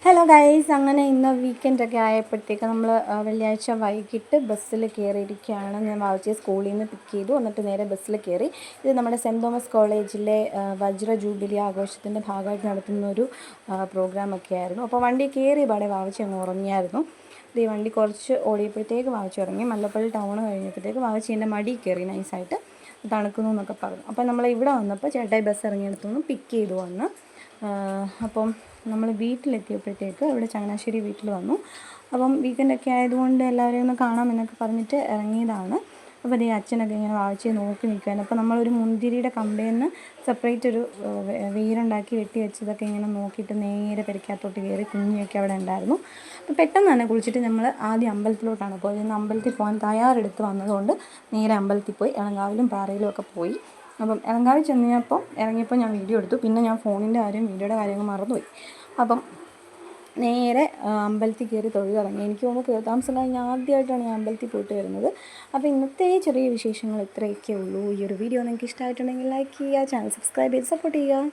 Hello guys, അങ്ങനെ ഇന്ന് വീക്കെൻഡൊക്കെ ആയപ്പോഴത്തേക്ക് നമ്മൾ വെള്ളിയാഴ്ച വൈകിട്ട് ബസ്സിൽ കയറിയിരിക്കുകയാണ്. ഞാൻ വായിച്ച സ്കൂളിൽ നിന്ന് പിക്ക് ചെയ്തു, എന്നിട്ട് നേരെ ബസ്സിൽ കയറി. ഇത് നമ്മുടെ സെൻറ്റ് തോമസ് കോളേജിലെ വജ്ര ജൂബിലി ആഘോഷത്തിൻ്റെ ഭാഗമായിട്ട് നടത്തുന്നൊരു പ്രോഗ്രാമൊക്കെ ആയിരുന്നു. അപ്പോൾ വണ്ടി കയറി പാടെ വാവിച്ച് അങ്ങ് ഉറങ്ങിയായിരുന്നു. ഈ വണ്ടി കുറച്ച് ഓടിയപ്പോഴത്തേക്ക് വാവിച്ച് ഉറങ്ങി. മല്ലപ്പള്ളി ടൗൺ കഴിഞ്ഞപ്പോഴത്തേക്ക് വാവിച്ച് എൻ്റെ മടി കയറി നൈസായിട്ട് തണുക്കുന്നു എന്നൊക്കെ പറഞ്ഞു. അപ്പോൾ നമ്മൾ ഇവിടെ വന്നപ്പോൾ ചേട്ടായി ബസ് ഇറങ്ങിയെടുത്തു പിക്ക് ചെയ്തു വന്ന്. അപ്പം നമ്മൾ വീട്ടിലെത്തിയപ്പോഴത്തേക്ക് ഇവിടെ ചങ്ങനാശ്ശേരി വീട്ടിൽ വന്നു. അപ്പം വീക്കെൻഡൊക്കെ ആയതുകൊണ്ട് എല്ലാവരെയും ഒന്ന് കാണാമെന്നൊക്കെ പറഞ്ഞിട്ട് ഇറങ്ങിയതാണ്. അപ്പോൾ ഈ അച്ഛനൊക്കെ ഇങ്ങനെ വായിച്ച് നോക്കി നിൽക്കുകയാണ്. അപ്പോൾ നമ്മളൊരു മുന്തിരിയുടെ കമ്പയിൽ നിന്ന് സെപ്പറേറ്റ് ഒരു വീരുണ്ടാക്കി വെട്ടി വെച്ചതൊക്കെ ഇങ്ങനെ നോക്കിയിട്ട് നേരെ പെരയ്ക്കകത്തോട്ട് കയറി. കുഞ്ഞൊക്കെ അവിടെ ഉണ്ടായിരുന്നു. അപ്പോൾ പെട്ടെന്ന് തന്നെ കുളിച്ചിട്ട് നമ്മൾ ആദ്യം അമ്പലത്തിലോട്ടാണ് പോയത്. ഇന്ന് അമ്പലത്തിൽ പോകാൻ തയ്യാറെടുത്ത് വന്നതുകൊണ്ട് നേരെ അമ്പലത്തിൽ പോയി. ഇളങ്കാവിലും പാറയിലും ഒക്കെ പോയി. അപ്പം ഇളങ്കാവിൽ ഇറങ്ങിയപ്പോൾ ഞാൻ വീഡിയോ എടുത്തു. പിന്നെ ഞാൻ ഫോണിൻ്റെ കാര്യം വീഡിയോയുടെ കാര്യങ്ങൾ മറന്നുപോയി. അപ്പം നേരെ അമ്പലത്തിൽ കയറി തൊഴുതിറങ്ങി. എനിക്ക് തോന്നുന്നു കയറിത്താമസം കഴിഞ്ഞ് ആദ്യമായിട്ടാണ് ഞാൻ അമ്പലത്തിൽ പോയിട്ട് വരുന്നത്. അപ്പോൾ ഇന്നത്തെ ചെറിയ വിശേഷങ്ങൾ ഇത്രയൊക്കെ ഉള്ളൂ. ഈ ഒരു വീഡിയോ നിങ്ങൾക്ക് ഇഷ്ടമായിട്ടുണ്ടെങ്കിൽ ലൈക്ക് ചെയ്യുക, ചാനൽ സബ്സ്ക്രൈബ് ചെയ്ത് സപ്പോർട്ട് ചെയ്യുക.